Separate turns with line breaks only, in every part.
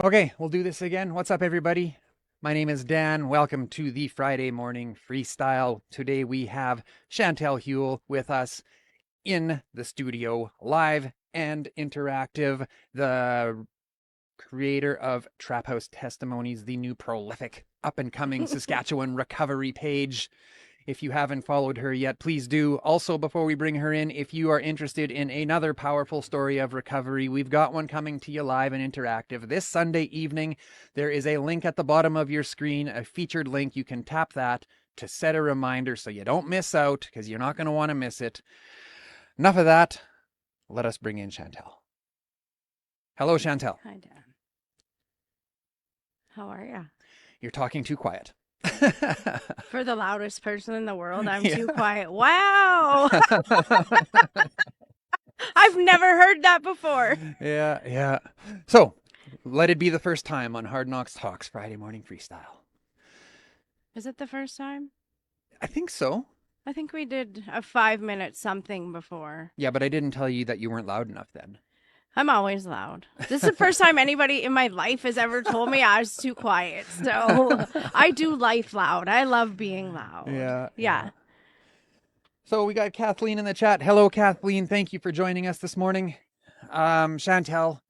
Okay, we'll do this again. What's up, everybody? My name is Dan. Welcome to the Friday morning freestyle. Today we have Chantel Huel with us in the studio, live and interactive. The creator of Trap House Testimonies, the new prolific up and coming Saskatchewan recovery page. If you haven't followed her yet, please do. Also, before we bring her in, if you are interested in another powerful story of recovery, we've got one coming to you live and interactive this Sunday evening. There is a link at the bottom of your screen, a featured link. You can tap that to set a reminder so you don't miss out, because you're not going to want to miss it. Enough of that. Let us bring in Chantel. Hello, Chantel.
Hi, Dan. How are you?
You're talking too quiet.
For the loudest person in the world, I'm
Yeah.
too quiet. Wow. I've never heard that before.
Yeah. So, let it be the first time on Hard Knocks Talks Friday Morning Freestyle.
Is it the first time?
I think so.
I think we did a 5-minute something before.
Yeah, but I didn't tell you that you weren't loud enough then.
I'm always loud. This is the first time anybody in my life has ever told me I was too quiet. So I do life loud. I love being loud. Yeah.
So we got Kathleen in the chat. Hello, Kathleen. Thank you for joining us this morning. Chantel,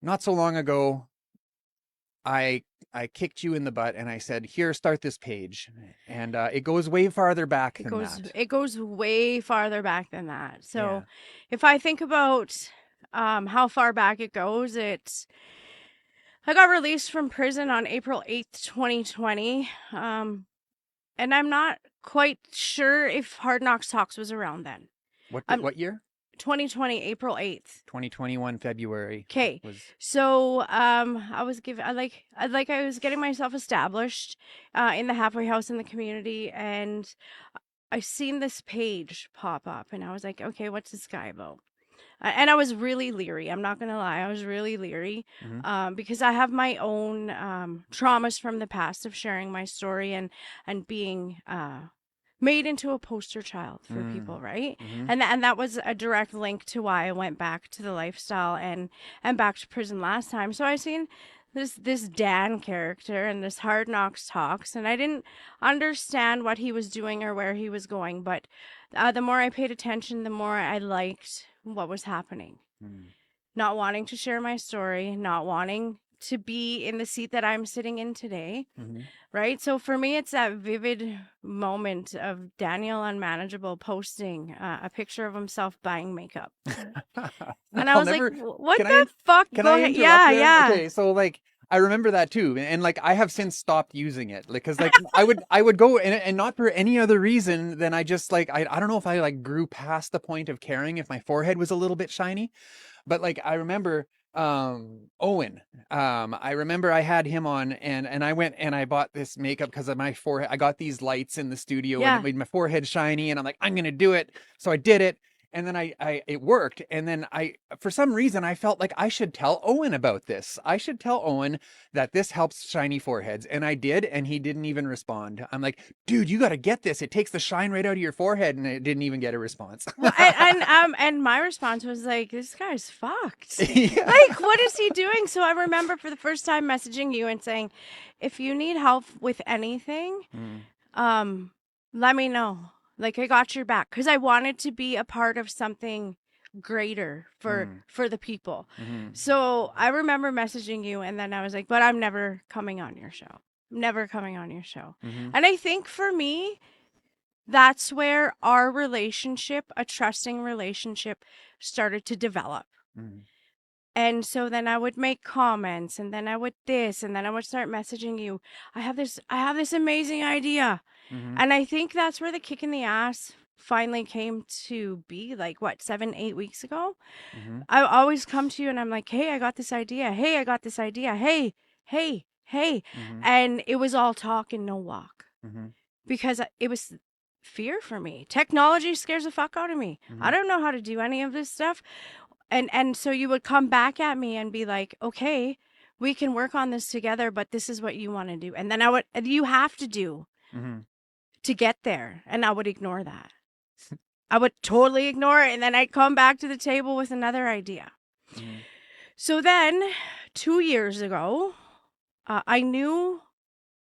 not so long ago, I kicked you in the butt and I said, "Here, start this page," and it goes way farther back than that.
It goes way farther back than that. So
Yeah.
if I think about how far back it goes, I got released from prison on April 8th, 2020. And I'm not quite sure if Hard Knocks Talks was around then.
What year?
2020, April 8th.
2021 February.
Okay. So I was I was getting myself established in the halfway house in the community, and I seen this page pop up, and I was like, okay, what's this guy about? And I was really leery. I'm not gonna lie, I was really leery because I have my own traumas from the past of sharing my story and being made into a poster child for people, right? And that was a direct link to why I went back to the lifestyle and back to prison last time. So I seen this Dan character and this Hard Knocks Talks, and I didn't understand what he was doing or where he was going, but the more I paid attention, the more I liked what was happening. Not wanting to share my story, not wanting to be in the seat that I'm sitting in today, right? So for me, it's that vivid moment of Daniel Unmanageable posting a picture of himself buying makeup. And I was like, what the fuck?
Go ahead.
Yeah.
Okay, so like, I remember that too, and like I have since stopped using it, because like I would go and not for any other reason than I just like I don't know if I like grew past the point of caring if my forehead was a little bit shiny, but like I remember Owen, I remember I had him on, and I went and I bought this makeup because of my forehead. I got these lights in the studio and it made my forehead shiny, and I'm like, I'm gonna do it. So I did it. And then it worked. And then for some reason, I felt like I should tell Owen about this. I should tell Owen that this helps shiny foreheads. And I did, and he didn't even respond. I'm like, dude, you got to get this. It takes the shine right out of your forehead. And it didn't even get a response.
Well, and my response was like, this guy's fucked.
Yeah.
Like, what is he doing? So I remember for the first time messaging you and saying, if you need help with anything, let me know. Like, I got your back, because I wanted to be a part of something greater for the people. So I remember messaging you, and then I was like, but I'm never coming on your show. I'm never coming on your show. And I think for me, that's where our relationship, a trusting relationship, started to develop. And so then I would make comments, and then I would this, and then I would start messaging you. I have this amazing idea. And I think that's where the kick in the ass finally came to be, like, what, 7-8 weeks ago? I always come to you and I'm like, hey, I got this idea. Hey, I got this idea. Hey. And it was all talk and no walk, because it was fear for me. Technology scares the fuck out of me. I don't know how to do any of this stuff. And so you would come back at me and be like, okay, we can work on this together, but this is what you want to do. And then you have to do to get there. And I would ignore that. I would totally ignore it. And then I'd come back to the table with another idea. So then 2 years ago, I knew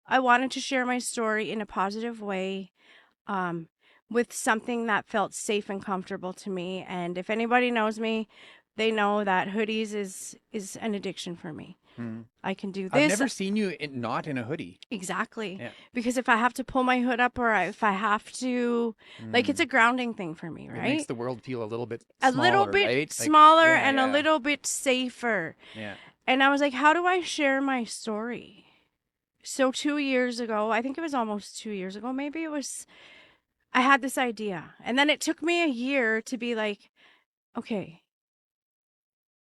I wanted to share my story in a positive way, um, with something that felt safe and comfortable to me. And if anybody knows me, they know that hoodies is an addiction for me. I can do
I've
this.
never seen you not in a hoodie.
Exactly.
Yeah.
Because if I have to pull my hood up, or if I have to, like, it's a grounding thing for me,
It makes
right?
the world feel a little bit
A little
smaller,
bit
right? Like,
smaller
yeah,
and a
yeah,
little bit safer.
yeah.
And I was like, how do I share my story? So 2 years ago, I think it was almost 2 years ago, maybe it was, I had this idea. And then it took me a year to be like, okay,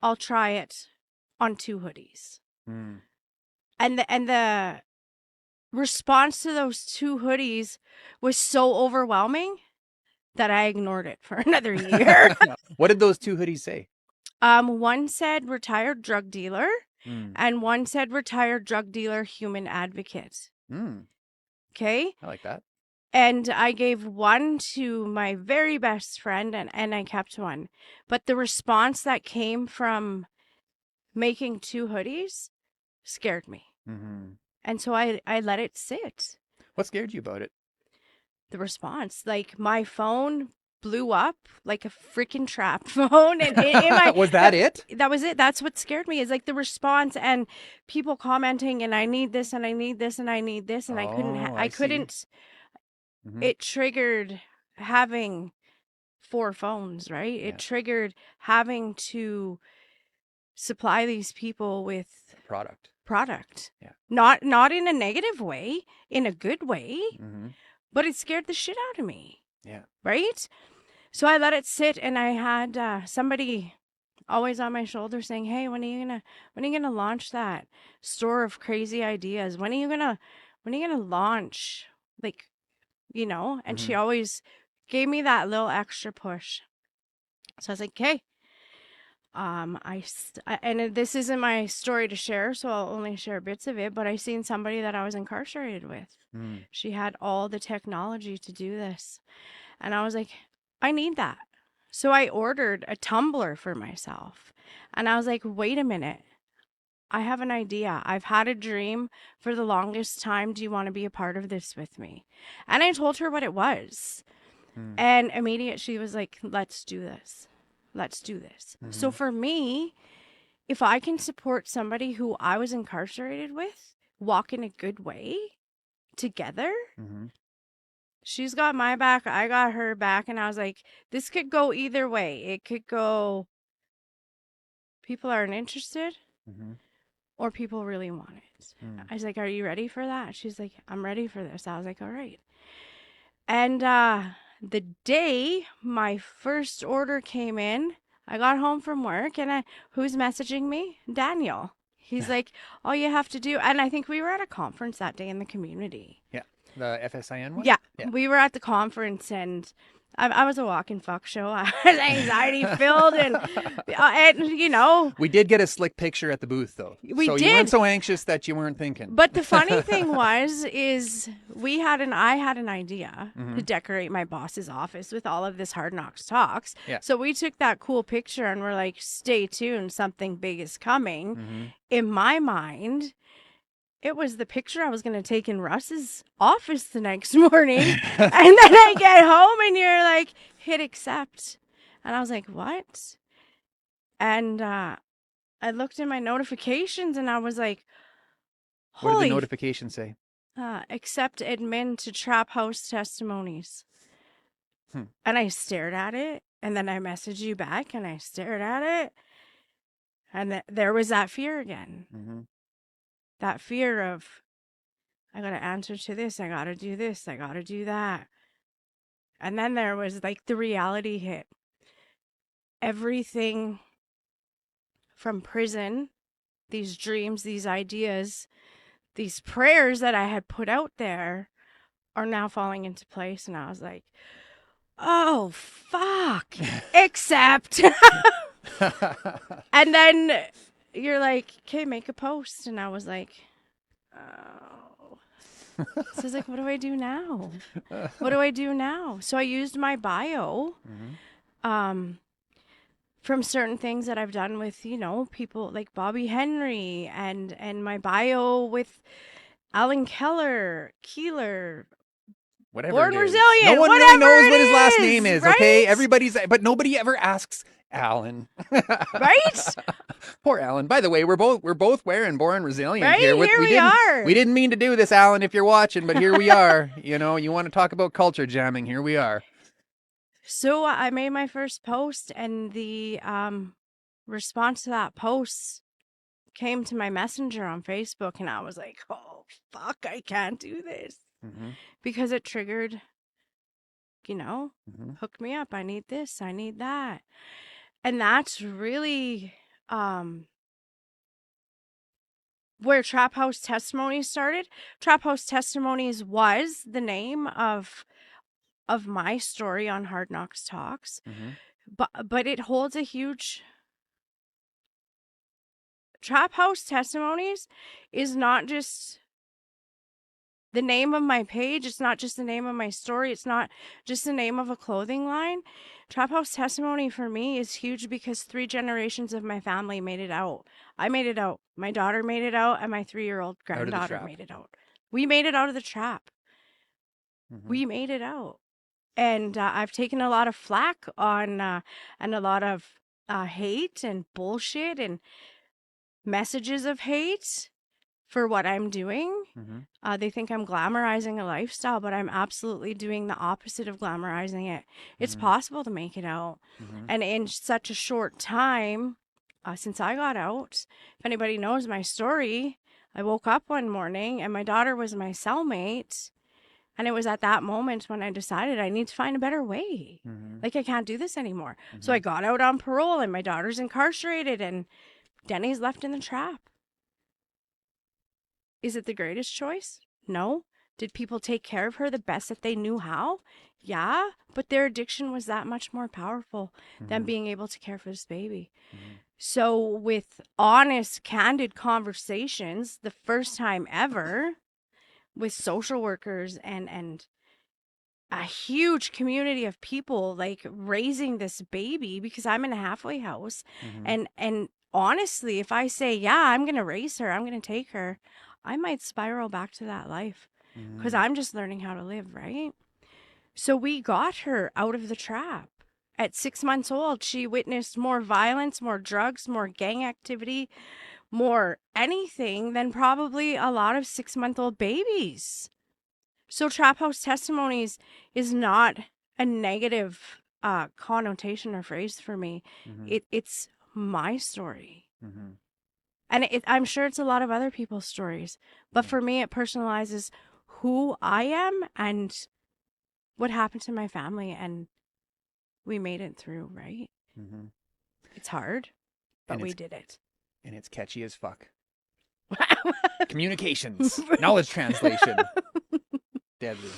I'll try it on 2 hoodies.
Mm.
And the response to those 2 hoodies was so overwhelming that I ignored it for another year.
What did those 2 hoodies say?
One said retired drug dealer,
Mm.
and one said retired drug dealer human advocate.
Mm.
Okay.
I like that.
And I gave one to my very best friend, and I kept one. But the response that came from making 2 hoodies scared me.
Mm-hmm.
And so I let it sit.
What scared you about it?
The response, like, my phone blew up like a freaking trap phone, and
Was that it?
that was it. That's what scared me, is like the response and people commenting, and I need this and I need this and I need this, and I couldn't
Oh,
I
I see.
couldn't.
Mm-hmm.
It triggered having 4 phones, right?
Yeah.
It triggered having to supply these people with
Product. Yeah.
Not in a negative way, in a good way,
Mm-hmm.
but it scared the shit out of me.
Yeah.
Right? So I let it sit, and I had somebody always on my shoulder saying, "Hey, when are you gonna launch that store of crazy ideas? When are you gonna launch, like, you know?" And she
Mm-hmm.
always gave me that little extra push. So I was like, "Okay." And this isn't my story to share, so I'll only share bits of it. But I seen somebody that I was incarcerated with.
Mm.
She had all the technology to do this. And I was like, I need that. So I ordered a tumbler for myself. And I was like, wait a minute. I have an idea. I've had a dream for the longest time. Do you want to be a part of this with me? And I told her what it was.
Mm.
And immediately she was like, let's do this. Let's do this.
Mm-hmm.
So for me, if I can support somebody who I was incarcerated with walk in a good way together,
Mm-hmm.
she's got my back, I got her back, and I was like, this could go either way. It could go, people aren't interested,
Mm-hmm.
or people really want it.
Mm.
I was like, are you ready for that? She's like, I'm ready for this. I was like, all right. And the day my first order came in, I got home from work, and who's messaging me? Daniel. He's like, all you have to do, and I think we were at a conference that day in the community.
Yeah. The FSIN one?
Yeah,
Yeah.
we were at the conference, and I was a walking fuck show. I was anxiety filled, and you know.
We did get a slick picture at the booth, though.
We
so
did.
You weren't so anxious that you weren't thinking.
But the funny thing is I had an idea
Mm-hmm.
to decorate my boss's office with all of this Hard Knocks talks.
Yeah.
So we took that cool picture, and we're like, stay tuned, something big is coming.
Mm-hmm.
In my mind, it was the picture I was going to take in Russ's office the next morning. And then I get home, and you're like, hit accept. And I was like, what? And I looked in my notifications, and I was like,
What did
holy,
the notification say?
accept admin to Trap House testimonies. And I stared at it, and then I messaged you back, and I stared at it. And there was that fear again.
Mm-hmm.
That fear of, I got to answer to this. I got to do this. I got to do that. And then there was like the reality hit. Everything from prison, these dreams, these ideas, these prayers that I had put out there are now falling into place. And I was like, oh, fuck. Except. And then you're like, okay, make a post. And I was like, oh. So I was like, what do I do now? What do I do now? So I used my bio from certain things that I've done with, people like Bobby Henry and my bio with Alan Keeler,
Whatever it
Born
is. No
Resilient,
one really
whatever
knows what his last
it
name
is,
is, okay?
right?
But nobody ever asks Alan.
Right?
Poor Alan. By the way, we're both wearing Born Resilient here.
Right? Here
We
we are.
didn't mean to do this, Alan, if you're watching, but here we are. You know, you want to talk about culture jamming, here we are.
So I made my first post, and the response to that post came to my messenger on Facebook, and I was like, oh, fuck, I can't do this.
Mm-hmm.
Because it triggered,
Mm-hmm.
hook me up. I need this, I need that. And that's really where Trap House Testimonies started. Trap House Testimonies was the name of my story on Hard Knocks Talks.
Mm-hmm.
But it holds a huge... Trap House Testimonies is not just the name of my page. It's not just the name of my story. It's not just the name of a clothing line. Trap House Testimony for me is huge because 3 generations of my family made it out. I made it out. My daughter made it out, and my 3-year-old granddaughter made it out. We made it out of the trap.
Mm-hmm.
We made it out. And I've taken a lot of flack on and a lot of hate and bullshit and messages of hate for what I'm doing.
Mm-hmm.
They think I'm glamorizing a lifestyle, but I'm absolutely doing the opposite of glamorizing it. It's
Mm-hmm.
possible to make it out.
Mm-hmm.
And in such a short time, since I got out, if anybody knows my story, I woke up one morning and my daughter was my cellmate. And it was at that moment when I decided I need to find a better way.
Mm-hmm.
Like, I can't do this anymore.
Mm-hmm.
So I got out on parole, and my daughter's incarcerated, and Denny's left in the trap. Is it the greatest choice? No. Did people take care of her the best that they knew how? Yeah, but their addiction was that much more powerful than being able to care for this baby.
Mm-hmm.
So with honest, candid conversations, the first time ever, with social workers and a huge community of people, like, raising this baby, because I'm in a halfway house.
Mm-hmm.
And honestly, if I say, yeah, I'm going to raise her, I'm going to take her, I might spiral back to that life because I'm just learning how to live, right? So we got her out of the trap. At 6 months old, she witnessed more violence, more drugs, more gang activity, more anything than probably a lot of 6-month-old babies. So Trap House Testimonies is not a negative connotation or phrase for me.
Mm-hmm.
It's my story.
Mm-hmm.
And I'm sure it's a lot of other people's stories. But for me, it personalizes who I am and what happened to my family. And we made it through, right?
Mm-hmm.
It's hard, but we did it.
And it's catchy as fuck. Communications, knowledge translation. Deadly.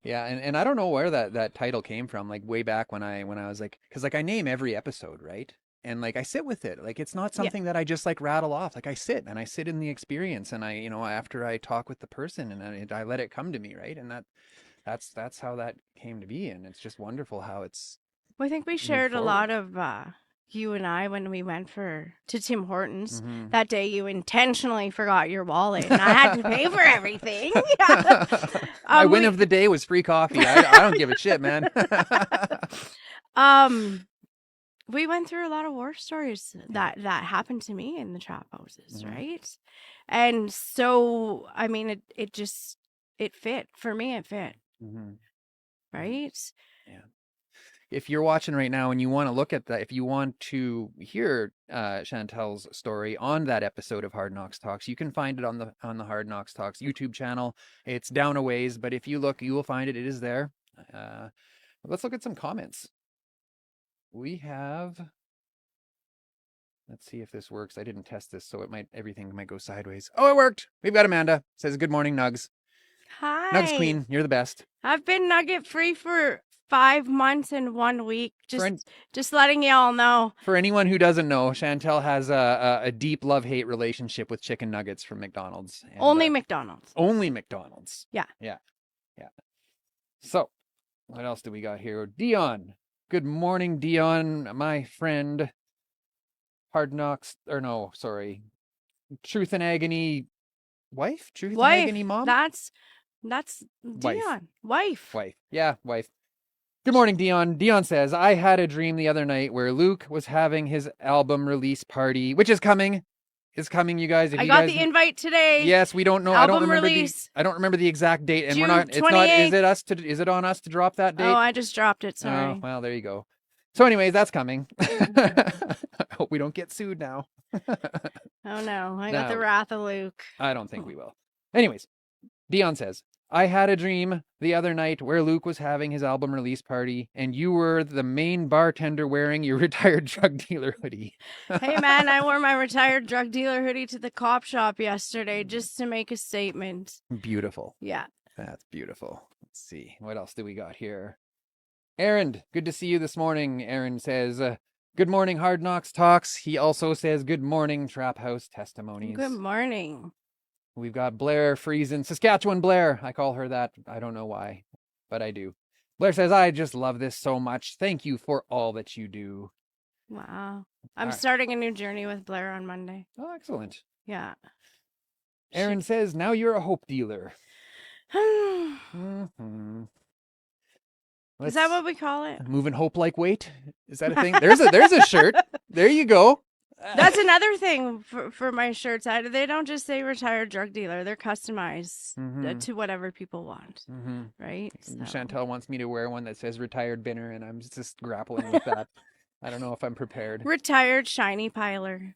Yeah, and I don't know where that title came from, like way back when I was like, because like I name every episode, right? And like I sit with it. Like it's not something that I just like rattle off. Like I sit in the experience, and I, after I talk with the person, and I let it come to me, right? And that's how that came to be, and it's just wonderful how it's
Well, I think we
moved
shared a
forward.
lot of you and I when we went to Tim Hortons.
Mm-hmm.
That day you intentionally forgot your wallet and I had to pay for everything.
My win of the day was free coffee. I don't give a shit, man.
We went through a lot of war stories that happened to me in the trap houses, right? And so, I mean, it fit. For me, it fit. Right?
Yeah. If you're watching right now and you want to look at that, if you want to hear Chantel's story on that episode of Hard Knocks Talks, you can find it on the Hard Knocks Talks YouTube channel. It's down a ways, but if you look, you will find it. It is there. Let's look at some comments. We have... Let's see if this works. I didn't test this, so everything might go sideways. Oh, it worked. We've got Amanda. Says, good morning, Nugs.
Hi.
Nugs Queen, you're the best.
I've been nugget free for 5 months and 1 week. Just letting y'all know.
For anyone who doesn't know, Chantel has a deep love-hate relationship with chicken nuggets from McDonald's. And,
only McDonald's.
Only McDonald's.
Yeah.
So, what else do we got here? Dion. Good morning, Dion, my friend. Hard Knocks, or no, sorry, Truth and Agony wife? Truth and
Wife.
Agony mom?
That's
Wife.
Dion. Wife.
Wife. Yeah, wife. Good morning, Dion. Dion says, I had a dream the other night where Luke was having his album release party, which is coming. Is coming, you guys. If
I
you
got
guys
the invite today.
Yes, we don't know.
Album release.
I don't remember the exact date, and
June
we're not. It's
28th.
not. Is it on us to drop that date?
Oh, I just dropped it.
Oh,
Sorry.
well, there you go. So, anyways, that's coming. I hope we don't get sued now.
Oh no, I got the wrath of Luke.
I don't think we will. Anyways, Dion says, I had a dream the other night where Luke was having his album release party and you were the main bartender wearing your retired drug dealer hoodie.
Hey man, I wore my retired drug dealer hoodie to the cop shop yesterday just to make a statement.
Beautiful.
Yeah.
That's beautiful. Let's see. What else do we got here? Aaron, good to see you this morning. Aaron says, good morning, Hard Knocks Talks. He also says, good morning, Trap House Testimonies.
Good morning.
We've got Blair Friesen, Saskatchewan Blair. I call her that. I don't know why, but I do. Blair says, I just love this so much. Thank you for all that you do.
Wow. I'm starting a new journey with Blair on Monday.
Oh, excellent.
Yeah.
Aaron says, now you're a hope dealer. Mm-hmm.
Is that what we call it?
Moving hope like weight? Is that a thing? There's a shirt. There you go.
That's another thing for my shirts. They don't just say retired drug dealer. They're customized to whatever people want. Right? So.
Chantel wants me to wear one that says retired binner, and I'm just grappling with that. I don't know if I'm prepared.
Retired shiny piler.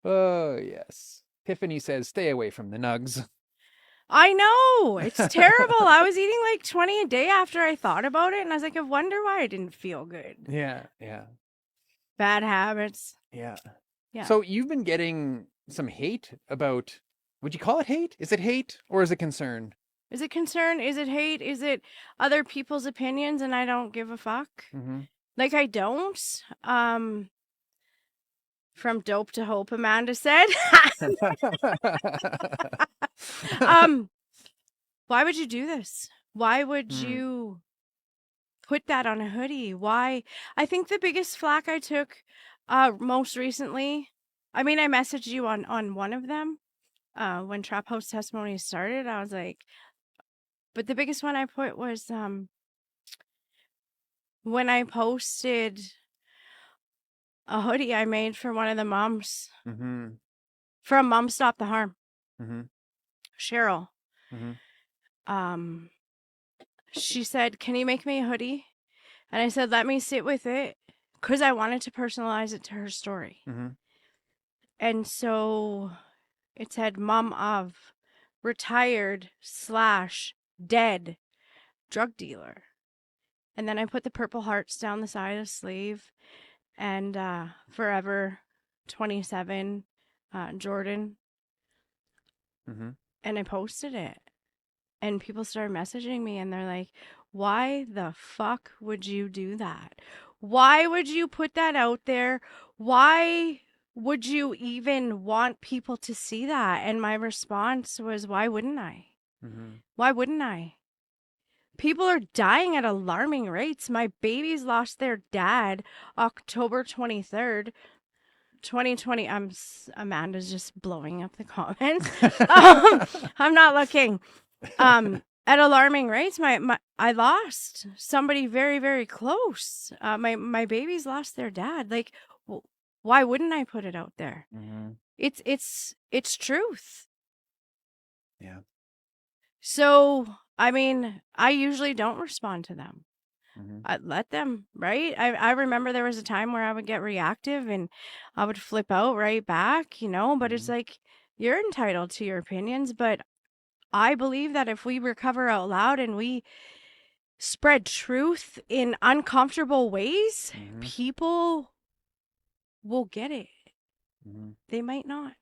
Oh, yes. Tiffany says, stay away from the nugs.
I know. It's terrible. I was eating like 20 a day after I thought about it, and I was like, I wonder why I didn't feel good.
Yeah, yeah.
Bad habits.
Yeah.
Yeah.
So you've been getting some hate about, would you call it hate? Is it hate or is it concern?
Is it concern? Is it hate? Is it other people's opinions and I don't give a fuck? Like I don't. From dope to hope, Amanda said. Why would you do this? Why would you put that on a hoodie? Why? I think the biggest flack I took most recently, I mean, I messaged you on one of them when Trap House Testimony started. I was like, but the biggest one I put was when I posted a hoodie I made for one of the moms from Mom Stop the Harm. Cheryl. She said, can you make me a hoodie? And I said, let me sit with it because I wanted to personalize it to her story. And so it said mom of retired / dead drug dealer. And then I put the purple hearts down the side of the sleeve and forever 27 Jordan. And I posted it. And people started messaging me and they're like, why the fuck would you do that? Why would you put that out there? Why would you even want people to see that? And my response was, why wouldn't I? Why wouldn't I? People are dying at alarming rates. My babies lost their dad October 23rd, 2020. Amanda's just blowing up the comments. I'm not looking. At alarming rates, I lost somebody very, very close. My babies lost their dad. Like, why wouldn't I put it out there? It's truth.
Yeah.
So, I mean, I usually don't respond to them. I let them, right? I remember there was a time where I would get reactive and I would flip out right back, but it's like, you're entitled to your opinions, but I believe that if we recover out loud and we spread truth in uncomfortable ways, people will get it. They might not.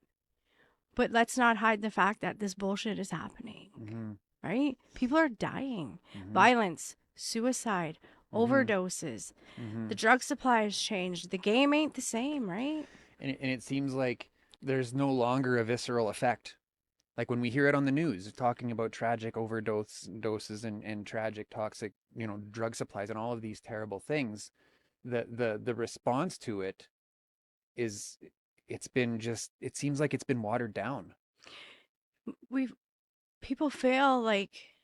But let's not hide the fact that this bullshit is happening, right? People are dying. Violence, suicide, overdoses. The drug supply has changed. The game ain't the same, right?
And it seems like there's no longer a visceral effect Like when we hear it on the news talking about tragic doses and tragic toxic, drug supplies and all of these terrible things, the response to it is it seems like it's been watered down.
We've People fail like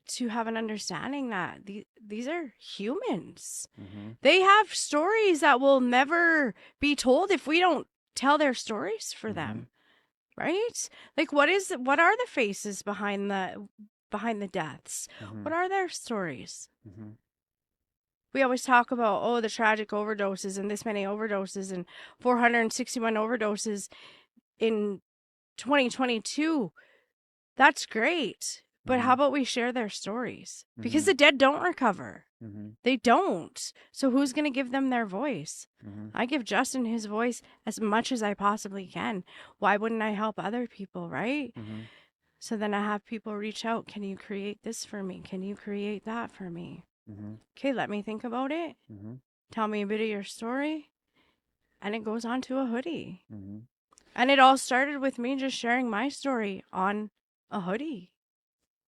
to have an understanding that these are humans.
Mm-hmm.
They have stories that will never be told if we don't tell their stories for
Mm-hmm.
them, right? Like what are the faces behind the deaths?
Mm-hmm.
What are their stories?
Mm-hmm.
We always talk about, oh, the tragic overdoses and this many overdoses and 461 overdoses in 2022. That's great. But how
Mm-hmm.
about we share their stories? Because
Mm-hmm.
the dead don't recover.
Mm-hmm.
They don't. So who's going to give them their voice?
Mm-hmm.
I give Justin his voice as much as I possibly can. Why wouldn't I help other people, right?
Mm-hmm.
So then I have people reach out. Can you create this for me? Can you create that for me?
Mm-hmm.
Okay, let me think about it.
Mm-hmm.
Tell me a bit of your story. And it goes on to a hoodie.
Mm-hmm.
And it all started with me just sharing my story on a hoodie.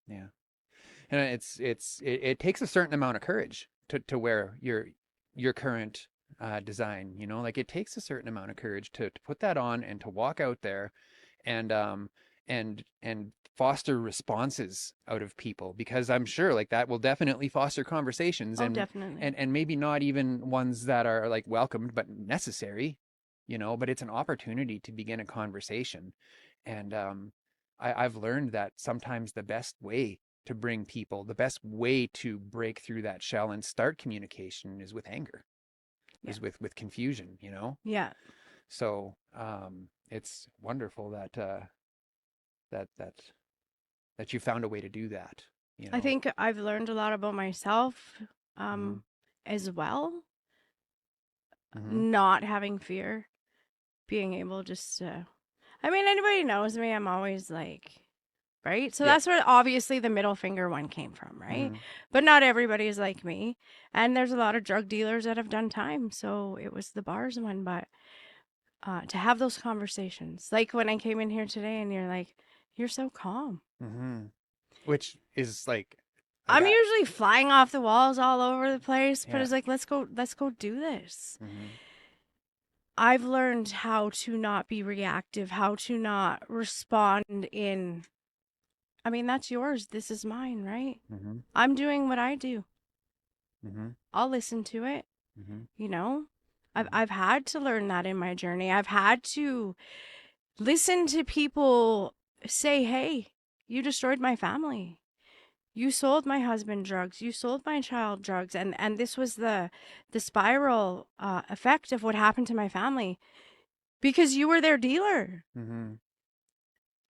Yeah. And it takes a certain amount of courage to wear your current design, like it takes a certain amount of courage to put that on and to walk out there and and foster responses out of people, because I'm sure like that will definitely foster conversations,
Oh,
and
definitely.
and maybe not even ones that are like welcomed but necessary, but it's an opportunity to begin a conversation. And I've learned that sometimes the best way to bring people, the best way to break through that shell and start communication is with anger,
Yeah.
is with confusion,
Yeah.
So it's wonderful that that that that you found a way to do that,
I think I've learned a lot about myself
Mm-hmm.
as well.
Mm-hmm.
Not having fear, being able just to, I mean, anybody knows me, I'm always like, right? So
Yeah.
that's where obviously the middle finger one came from, right?
Mm-hmm.
But not everybody is like me. And there's a lot of drug dealers that have done time. So it was the bars one. But to have those conversations, like when I came in here today and you're like, you're so calm.
Mm-hmm. Which is like
I'm
I
usually flying off the walls all over the place, but
yeah.
it's like, let's go do this.
Mm-hmm.
I've learned how to not be reactive, how to not respond in, I mean, that's yours. This is mine, right?
Mm-hmm.
I'm doing what I do.
Mm-hmm.
I'll listen to it,
Mm-hmm.
you know?
Mm-hmm.
I've had to learn that in my journey. I've had to listen to people say, "Hey, you destroyed my family. You sold my husband drugs. You sold my child drugs." And this was the spiral effect of what happened to my family because you were their dealer.
Mm-hmm.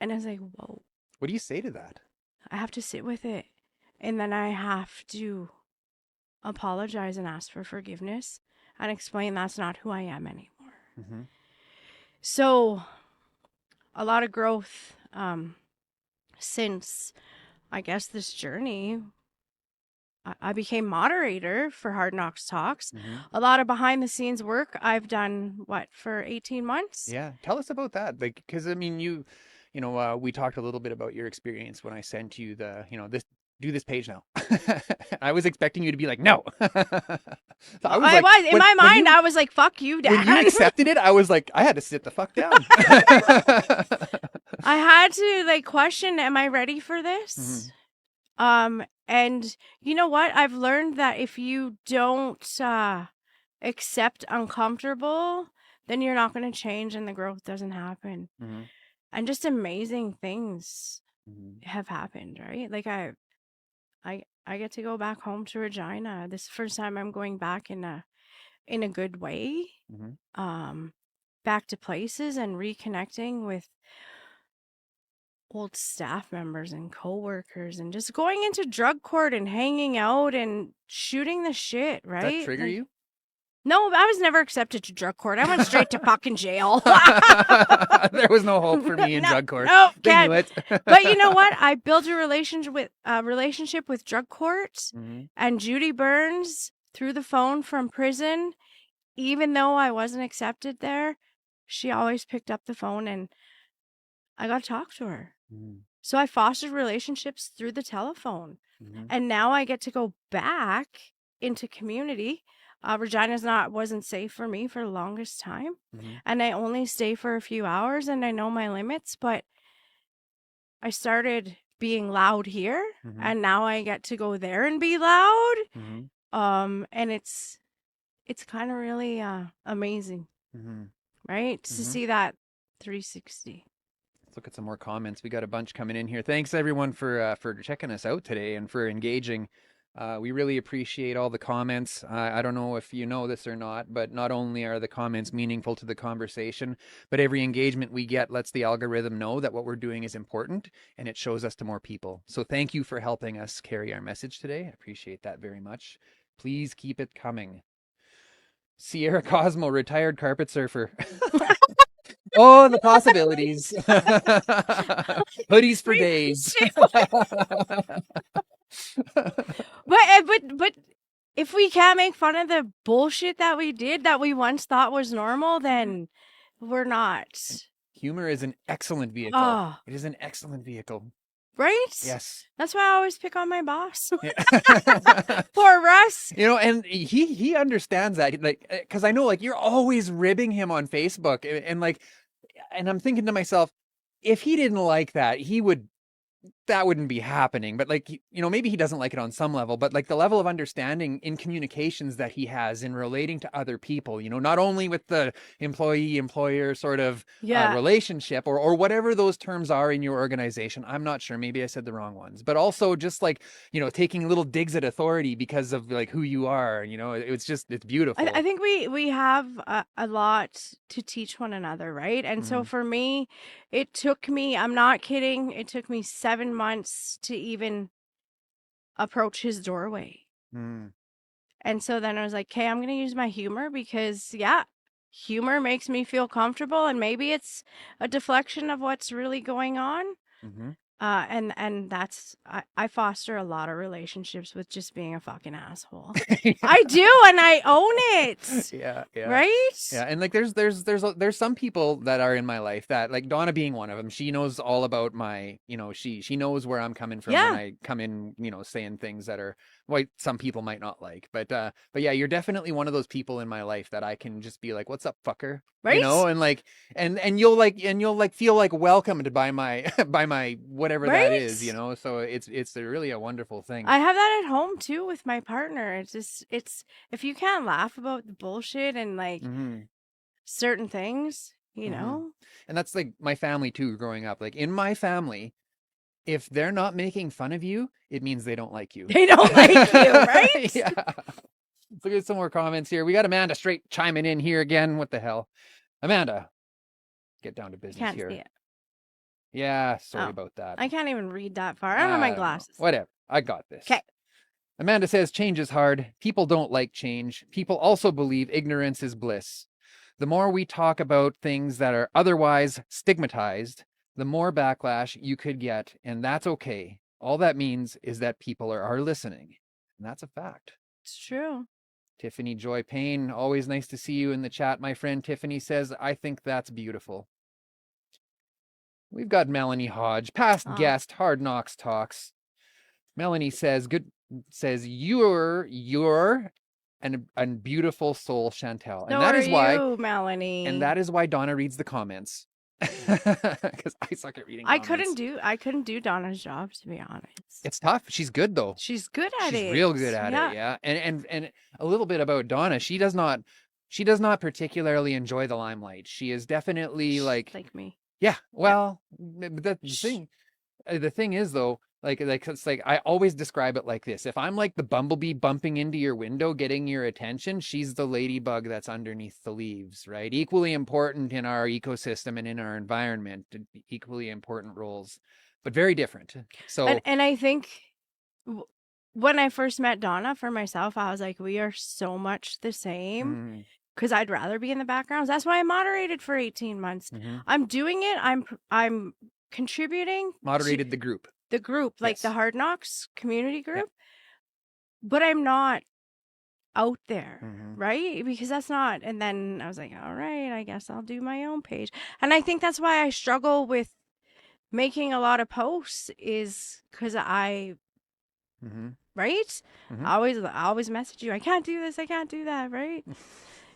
And I was like, "Whoa."
What do you say to that?
I have to sit with it. And then I have to apologize and ask for forgiveness and explain that's not who I am anymore.
Mm-hmm.
So, a lot of growth since, I guess, this journey. I became moderator for Hard Knocks Talks.
Mm-hmm.
A lot of behind the scenes work I've done, what, for 18 months?
Yeah, tell us about that. Like, because I mean, we talked a little bit about your experience when I sent you this do this page now. I was expecting you to be like, no. So I was
I
like,
was in my mind. I was like, "Fuck you, Dad."
when you accepted it, I was like, I had to sit the fuck down.
I had to like question, "Am I ready for this?"
Mm-hmm.
And you know what? I've learned that if you don't accept uncomfortable, then you're not going to change and the growth doesn't happen.
Mm-hmm.
And just amazing things
Mm-hmm.
have happened, right? Like I get to go back home to Regina. This is the first time I'm going back in a good way.
Mm-hmm.
Back to places and reconnecting with old staff members and coworkers and just going into drug court and hanging out and shooting the shit,
Does that
right?
trigger
Like,
you?
no, I was never accepted to drug court. I went straight to fucking jail.
There was no hope for me in
No,
drug court.
no,
They
can't.
knew it.
But you know what? I built a relationship with drug court
Mm-hmm.
and Judy Burns through the phone from prison. Even though I wasn't accepted there, she always picked up the phone and I got to talk to her.
Mm-hmm.
So I fostered relationships through the telephone.
Mm-hmm.
And now I get to go back into community. Wasn't safe for me for the longest time.
Mm-hmm.
And I only stay for a few hours and I know my limits, but I started being loud here
Mm-hmm.
and now I get to go there and be loud.
Mm-hmm.
And it's kind of really amazing,
Mm-hmm.
right? To
Mm-hmm.
see that 360.
Let's look at some more comments. We got a bunch coming in here. Thanks everyone for checking us out today and for engaging. We really appreciate all the comments. I don't know if you know this or not, but not only are the comments meaningful to the conversation, but every engagement we get lets the algorithm know that what we're doing is important and it shows us to more people. So thank you for helping us carry our message today. I appreciate that very much. Please keep it coming. Sierra Cosmo, retired carpet surfer. Oh, the possibilities. Hoodies for
Me
days.
too. But if we can't make fun of the bullshit that we did that we once thought was normal, then we're not.
Humor is an excellent vehicle.
Oh,
It is an excellent vehicle.
right?
Yes.
That's why I always pick on my boss.
Yeah.
Poor Russ.
You know, and he understands that, like, because I know, like, you're always ribbing him on Facebook, and like, and I'm thinking to myself, if he didn't like that, that wouldn't be happening. But like, maybe he doesn't like it on some level, but like the level of understanding in communications that he has in relating to other people, not only with the employee employer sort of
Yeah.
relationship or whatever those terms are in your organization. I'm not sure. Maybe I said the wrong ones, but also just like, taking little digs at authority because of like who you are, it's beautiful.
I think we have a lot to teach one another, right? And so for me, it took me, I'm not kidding, it took me 7 months to even approach his doorway.
Mm.
And so then I was like, okay, I'm going to use my humor because, yeah, humor makes me feel comfortable. And maybe it's a deflection of what's really going on.
Mm-hmm.
And that's, I foster a lot of relationships with just being a fucking asshole.
Yeah.
I do, and I own it.
Yeah, yeah.
Right?
Yeah, and like there's some people that are in my life that, like Donna being one of them, she knows all about my, she knows where I'm coming from when
Yeah.
I come in, saying things that are what some people might not like. But yeah, you're definitely one of those people in my life that I can just be like, "What's up, fucker?"
Right?
And like and you'll feel like welcomed by my by my whatever that is,
Right?
So it's really a wonderful thing.
I have that at home too with my partner. It's if you can't laugh about the bullshit and like
Mm-hmm.
certain things,
Mm-hmm. And that's like my family too, growing up. Like in my family, if they're not making fun of you, it means they don't like you.
They don't like you, right?
Yeah. Let's look at some more comments here. We got Amanda straight chiming in here again. What the hell? Amanda, get down to business
Can't
here.
see it.
Yeah, sorry
Oh,
about that.
I can't even read that far. I don't have my
know.
glasses.
Whatever. I got this.
Okay.
Amanda says change is hard. People don't like change. People also believe ignorance is bliss. The more we talk about things that are otherwise stigmatized, the more backlash you could get, and that's okay. All that means is that people are listening, and that's a fact.
It's true.
Tiffany Joy Payne, always nice to see you in the chat, my friend. Tiffany says, I think that's beautiful. We've got Melanie Hodge, past guest, Hard Knocks Talks. Melanie says, you're a beautiful soul, Chantel.
And that is why, Melanie.
And that is why Donna reads the comments. Because I suck at reading comments.
I couldn't do Donna's job, to be honest.
It's tough. She's good though.
She's good at it.
She's real good at it, yeah. And a little bit about Donna, she does not particularly enjoy the limelight. She is definitely like
me.
Yeah. Well, the thing is though, it's like I always describe it like this. If I'm like the bumblebee bumping into your window, getting your attention, she's the ladybug that's underneath the leaves, right? Equally important in our ecosystem and in our environment, equally important roles, but very different. So,
and I think when I first met Donna for myself, I was like, we are so much the same. Because I'd rather be in the background. That's why I moderated for 18 months. I'm doing it. I'm contributing.
Moderated the group.
The group, like the Hard Knocks community group. But I'm not out there, right? Because that's not. And then I was like, all right, I guess I'll do my own page. And I think that's why I struggle with making a lot of posts is because
Mm-hmm.
right?
Mm-hmm.
I always message you. I can't do this. I can't do that. Right?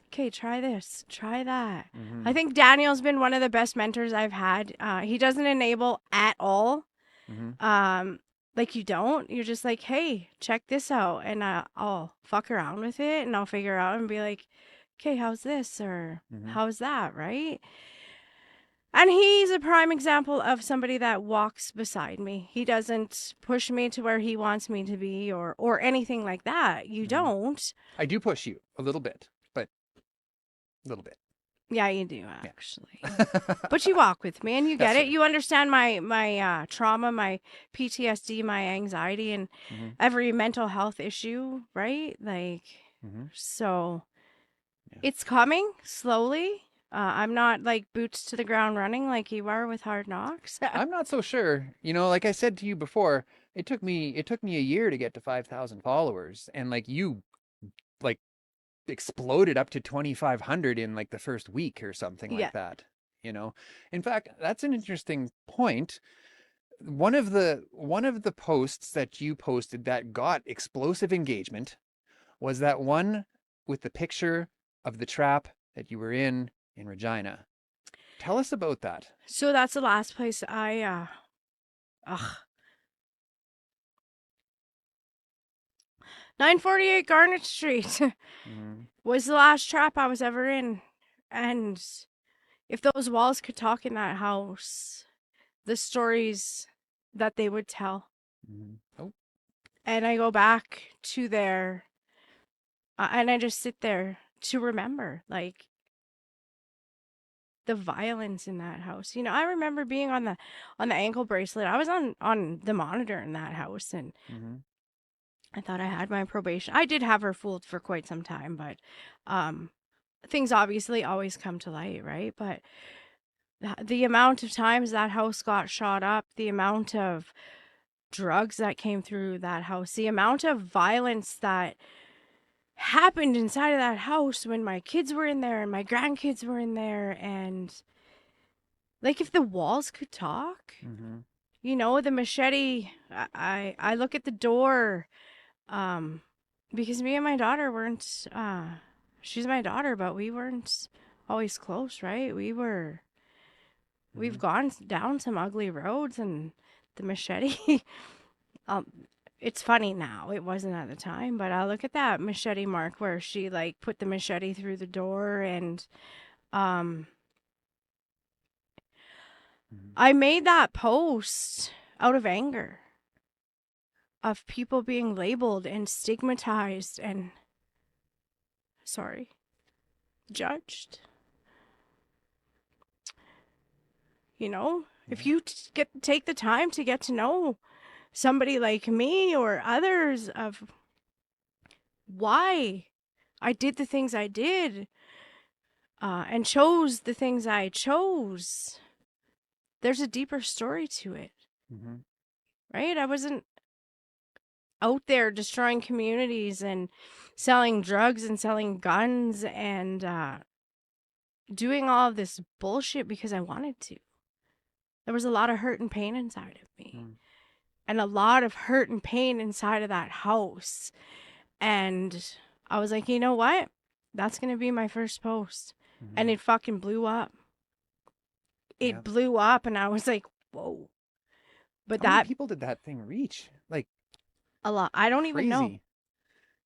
Okay, try this. Try that.
Mm-hmm.
I think Daniel's been one of the best mentors I've had. He doesn't enable at all.
Mm-hmm.
Like you don't. You're just like, hey, check this out, and I'll fuck around with it, and I'll figure out and be like, okay, how's this or
Mm-hmm.
how's that, right? And he's a prime example of somebody that walks beside me. He doesn't push me to where he wants me to be or anything like that. You
Mm-hmm.
don't.
I do push you a little bit, but a little bit.
Yeah, you do
Yeah.
actually. But you walk with me and you get
That's
it.
right.
You understand my trauma, my PTSD, my anxiety, and
Mm-hmm.
every mental health issue, right? Like,
Mm-hmm.
so
Yeah.
it's coming slowly. I'm not like boots to the ground running like you are with Hard Knocks.
I'm not so sure. You know, like I said to you before, it took me a year to get to 5,000 followers, and like you like exploded up to 2,500 in like the first week or something
Yeah.
like that. You know, in fact, that's an interesting point. One of the posts that you posted that got explosive engagement was that one with the picture of the trap that you were in Regina. Tell us about that.
So that's the last place ugh. 948 Garnet Street
Mm-hmm.
was the last trap I was ever in. And if those walls could talk in that house, the stories that they would tell.
Mm-hmm. Oh.
And I go back to there and I just sit there to remember like the violence in that house. You know, I remember being on the ankle bracelet. I was on the monitor in that house and
Mm-hmm.
I thought I had my probation. I did have her fooled for quite some time, but um things obviously always come to light, right? But the amount of times that house got shot up, the amount of drugs that came through that house, the amount of violence that happened inside of that house when my kids were in there and my grandkids were in there, and like if the walls could talk,
Mm-hmm.
you know, the machete, I look at the door, um because me and my daughter weren't she's my daughter, but we weren't always close, right? We've
Mm-hmm.
gone down some ugly roads, and the machete um it's funny now, it wasn't at the time, but I look at that machete mark where she like put the machete through the door, and um
Mm-hmm.
I made that post out of anger of people being labeled and stigmatized and sorry, judged. You know, if
Yeah.
you take the time to get to know somebody like me or others of why I did the things I did, and chose the things I chose, there's a deeper story to it,
Mm-hmm.
right? I wasn't out there destroying communities and selling drugs and selling guns and doing all of this bullshit because I wanted to. There was a lot of hurt and pain inside of me,
Mm-hmm.
and a lot of hurt and pain inside of that house. And I was like, you know what? That's going to be my first post. And
Mm-hmm.
it fucking blew up.
Yeah.
It blew up, and I was like, whoa. But
How many
that,
people did that thing reach? Like
a lot. I don't even know.
crazy.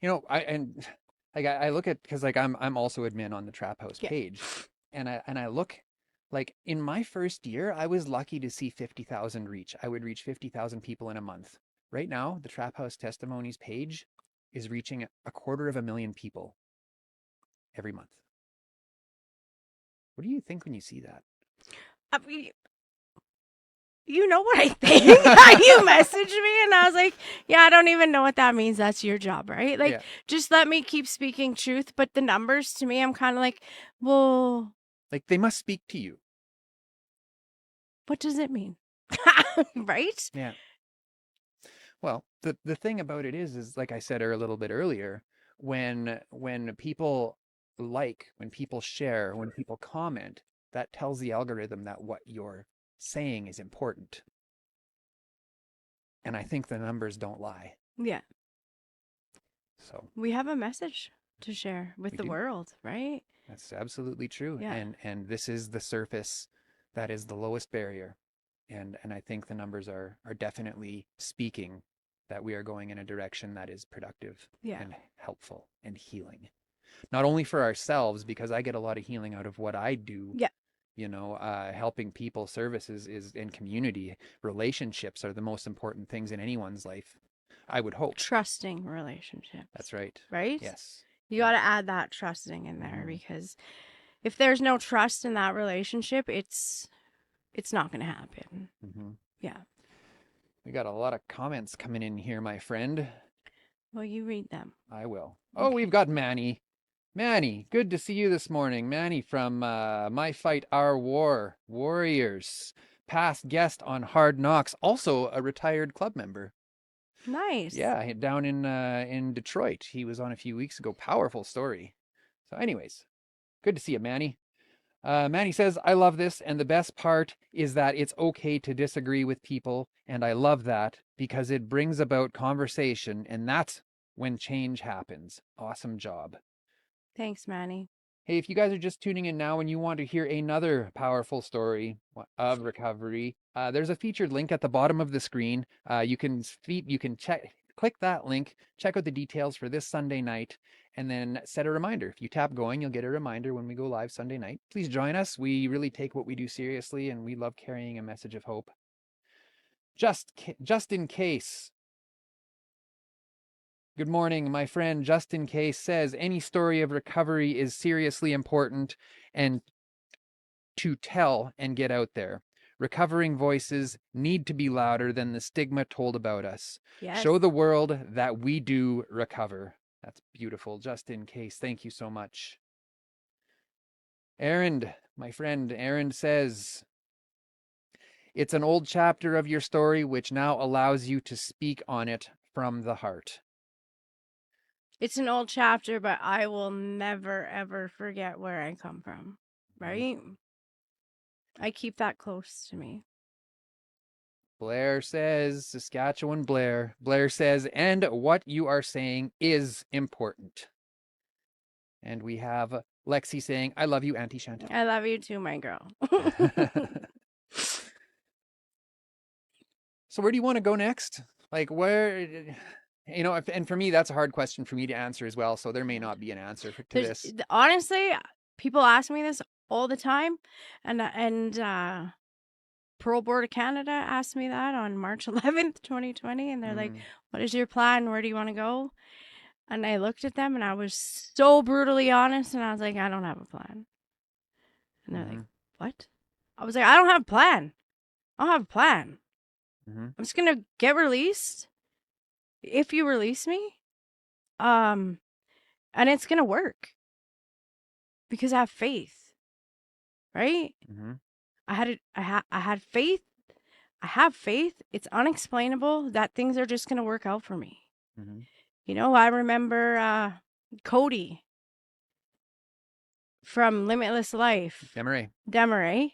You know, I look at because like I'm also admin on the Trap House
Yeah.
page, and I look like in my first year I was lucky to see 50,000 reach. I would reach 50,000 people in a month. Right now, the Trap House Testimonies page is reaching 250,000 people every month. What do you think when you see that?
I mean, you know what I think? You messaged me, and I was like, yeah, I don't even know what that means. That's your job, right? Like,
Yeah,
just let me keep speaking truth. But the numbers to me, I'm kind of like, well,
like they must speak to you.
what does it mean? Right?
Yeah. Well, the thing about it is like I said a little bit earlier, when people like, when people share, when people comment, that tells the algorithm that what you're saying is important. And I think the numbers don't lie.
Yeah.
So
We have a message to share with
We
the
do.
world, right?
that's absolutely true.
Yeah.
And this is the surface that is the lowest barrier. And I think the numbers are definitely speaking that we are going in a direction that is productive
Yeah.
and helpful and healing. Not only for ourselves, because I get a lot of healing out of what I do.
Yeah.
You know, helping people, services is in community. Relationships are the most important things in anyone's life, I would hope.
Trusting relationships.
That's right.
Right?
Yes.
You got to add that trusting in there, because if there's no trust in that relationship, it's not going to happen. Yeah.
We got a lot of comments coming in here, my friend.
Well, you read them.
I will. Oh, we've got Manny. Manny, good to see you this morning. Manny from My Fight, Our War, Warriors, past guest on Hard Knocks, also a retired club member.
Nice.
Yeah, down in Detroit. He was on a few weeks ago. Powerful story. So anyways, good to see you, Manny. Manny says, I love this, and the best part is that it's okay to disagree with people, and I love that because it brings about conversation, and that's when change happens. Awesome job.
Thanks, Manny.
Hey, if you guys are just tuning in now and you want to hear another powerful story of recovery, there's a featured link at the bottom of the screen. You can click that link, check out the details for this Sunday night, and then set a reminder. If you tap going, you'll get a reminder when we go live Sunday night. Please join us. We really take what we do seriously, and we love carrying a message of hope. Just in case. Good morning, my friend Just in Case says any story of recovery is seriously important and to tell and get out there. Recovering voices need to be louder than the stigma told about us.
Yes.
Show the world that we do recover. That's beautiful. Just in Case. Thank you so much. Aaron, my friend, Aaron says, it's an old chapter of your story which now allows you to speak on it from the heart.
It's an old chapter, but I will never, ever forget where I come from, right? I keep that close to me.
Blair says, Saskatchewan Blair. Blair says, and what you are saying is important. And we have Lexi saying, I love you, Auntie Chantel.
I love you too, my girl.
So where do you want to go next? Like where... You know, and for me, that's a hard question for me to answer as well. So there may not be an answer to this.
Honestly, people ask me this all the time, and Parole Board of Canada asked me that on March 11th, 2020, and they're like, "What is your plan? Where do you want to go?" And I looked at them, and I was so brutally honest, and I was like, "I don't have a plan." And they're like, "What?" I was like, "I don't have a plan. I don't have a plan. I'm just gonna get released." If you release me, and it's gonna work because I have faith, right? I had faith. I have faith. It's unexplainable that things are just gonna work out for me. You know, I remember Cody from Limitless Life. Demaray.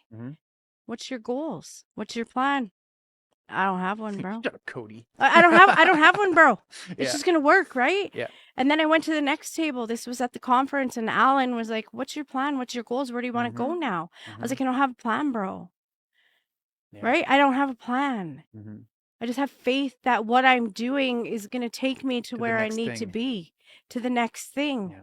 What's your goals? What's your plan? I don't have one, bro.
Shut up, Cody.
I don't have one, bro. It's just gonna work, right?
Yeah.
And then I went to the next table. This was at the conference, and Alan was like, "What's your plan? What's your goals? Where do you want to go now?" I was like, "I don't have a plan, bro." Yeah. Right? I don't have a plan. I just have faith that what I'm doing is gonna take me to where I need to be, to the next thing,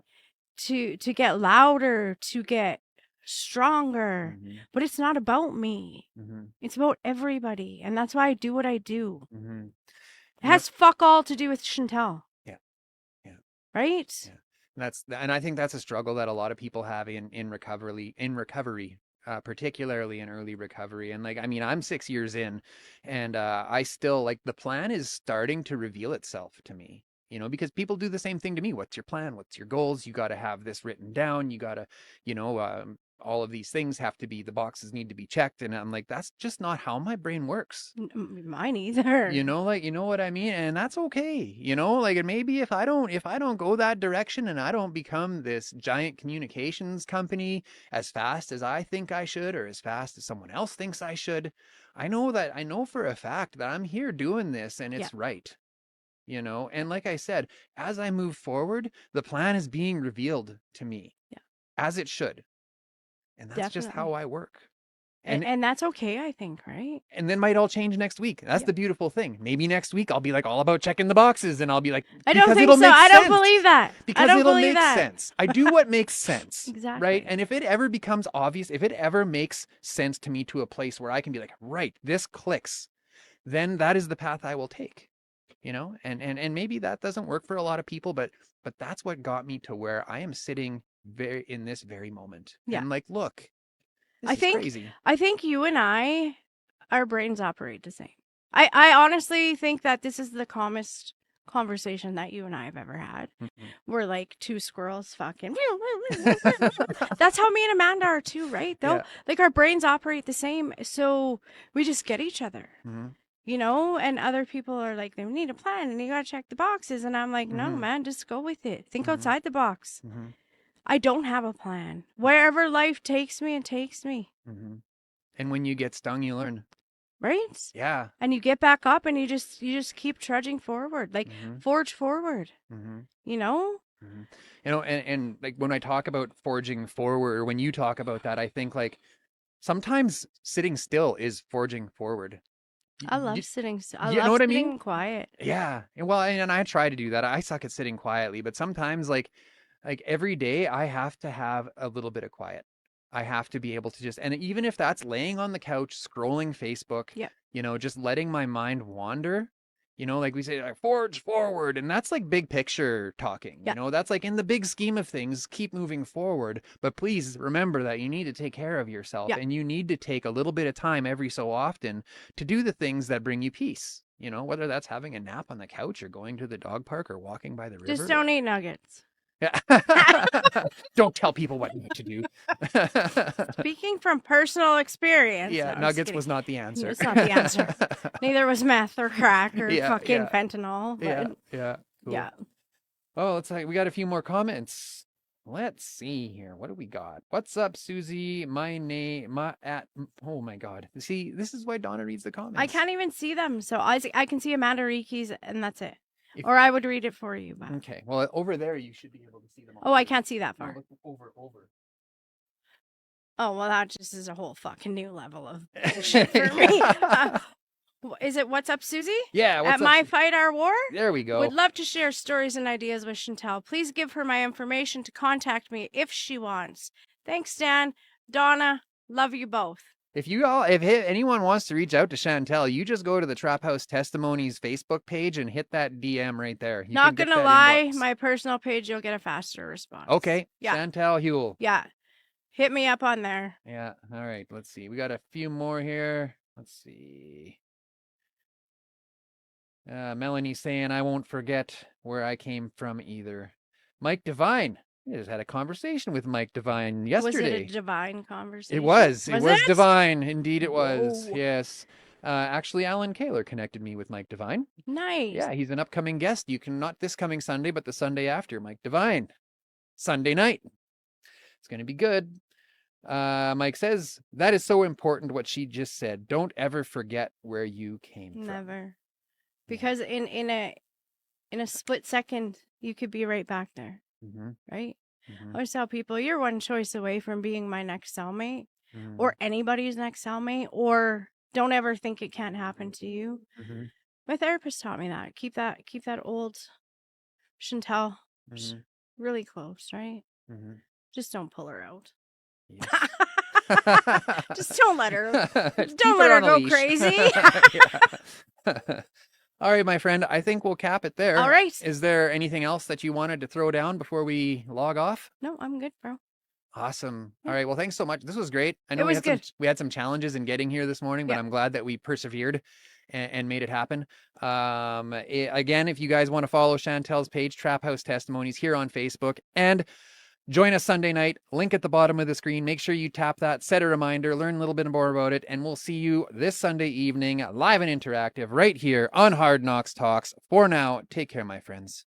to get louder, to get stronger. But it's not about me. It's about everybody, and that's why I do what I do. It has fuck all to do with Chantel. Right?
And I think that's a struggle that a lot of people have in recovery, particularly in early recovery. And like, I mean, I'm 6 years in, and I still, like, the plan is starting to reveal itself to me. You know, because people do the same thing to me. What's your plan? What's your goals? You got to have this written down. You got to, all of these things have to be, the boxes need to be checked. And I'm like, that's just not how my brain works.
Mine either.
You know, like, you know what I mean? And that's okay. You know, like, and maybe if I don't go that direction and I don't become this giant communications company as fast as I think I should, or as fast as someone else thinks I should, I know for a fact that I'm here doing this and it's right. You know, and like I said, as I move forward, the plan is being revealed to me, as it should. And that's just how I work.
And that's okay, I think, right?
And then might all change next week. That's the beautiful thing. Maybe next week I'll be like all about checking the boxes, and I'll be like,
I don't think so. I don't believe that.
Because it'll make sense. I do what makes sense.
Exactly.
Right? And if it ever becomes obvious, if it ever makes sense to me to a place where I can be like, right, this clicks, then that is the path I will take. You know, and maybe that doesn't work for a lot of people, but that's what got me to where I am sitting in this very moment. Yeah. And like, look, this is crazy.
I think you and I, our brains operate the same. I honestly think that this is the calmest conversation that you and I have ever had. Mm-hmm. We're like two squirrels fucking. That's how me and Amanda are too, right? Though, like our brains operate the same, so we just get each other. Mm-hmm. You know, and other people are like, they need a plan and you got to check the boxes. And I'm like, no, man, just go with it. Think outside the box. Mm-hmm. I don't have a plan. Wherever life takes me, it takes me.
Mm-hmm. And when you get stung, you learn.
Right?
Yeah.
And you get back up and you just keep trudging forward, like forge forward. Mm-hmm. You know?
Mm-hmm. You know, and like when I talk about forging forward, or when you talk about that, I think like sometimes sitting still is forging forward.
I love sitting still. I love sitting quiet.
Yeah. Well, and I try to do that. I suck at sitting quietly, but sometimes like every day I have to have a little bit of quiet. I have to be able to just, and even if that's laying on the couch, scrolling Facebook, you know, just letting my mind wander, you know, like we say, like, forge forward. And that's like big picture talking, you know, that's like in the big scheme of things, keep moving forward. But please remember that you need to take care of yourself and you need to take a little bit of time every so often to do the things that bring you peace. You know, whether that's having a nap on the couch or going to the dog park or walking by the river.
Just don't eat nuggets.
Yeah. Don't tell people what not to do.
Speaking from personal experience.
Yeah, no, nuggets was not the answer.
It's not the answer. Neither was meth or crack or fucking fentanyl. But...
Yeah. Cool.
Yeah.
Oh, let's we got a few more comments. Let's see here. What do we got? What's up, Susie? Oh my God. See, this is why Donna reads the comments.
I can't even see them. So I can see Amanda Riki's and that's it. Or I would read it for you. But...
Okay. Well, over there, you should be able to see them all.
Oh, I can't see that far.
No, over.
Oh, well, that just is a whole fucking new level of bullshit for me. Is it What's Up, Susie?
Yeah.
At My Fight Our War?
There we go.
Would love to share stories and ideas with Chantel. Please give her my information to contact me if she wants. Thanks, Dan. Donna, love you both.
If anyone wants to reach out to Chantel, you just go to the Trap House Testimonies Facebook page and hit that DM right there.
Not gonna lie, my personal page, you'll get a faster response.
Okay. Yeah. Chantel Huel.
Yeah. Hit me up on there.
Yeah. All right. Let's see. We got a few more here. Let's see. Melanie's saying, I won't forget where I came from either. Mike Devine. I just had a conversation with Mike Devine yesterday.
Was it a divine conversation?
It was. It was divine. Indeed it was. Whoa. Yes. Actually, Alan Kaler connected me with Mike Devine.
Nice.
Yeah, he's an upcoming guest. You can, not this coming Sunday, but the Sunday after. Mike Devine. Sunday night. It's going to be good. Mike says, that is so important what she just said. Don't ever forget where you came from.
Never. Because in a split second, you could be right back there. Mm-hmm. Right? Mm-hmm. I always tell people, you're one choice away from being my next cellmate or anybody's next cellmate, or don't ever think it can't happen to you. Mm-hmm. My therapist taught me that. Keep that old Chantel really close, right? Mm-hmm. Just don't pull her out. Yes. Just don't let her. Don't let her go crazy.
All right, my friend, I think we'll cap it there.
All right.
Is there anything else that you wanted to throw down before we log off?
No, I'm good, bro.
Awesome. Yeah. All right. Well, thanks so much. This was great. I know we had some challenges in getting here this morning, but I'm glad that we persevered and made it happen. Again, if you guys want to follow Chantel's page, Trap House Testimonies, here on Facebook, and Join us Sunday night, link at the bottom of the screen. Make sure you tap that, set a reminder, learn a little bit more about it, and we'll see you this Sunday evening, live and interactive, right here on Hard Knocks Talks. For now, take care, my friends.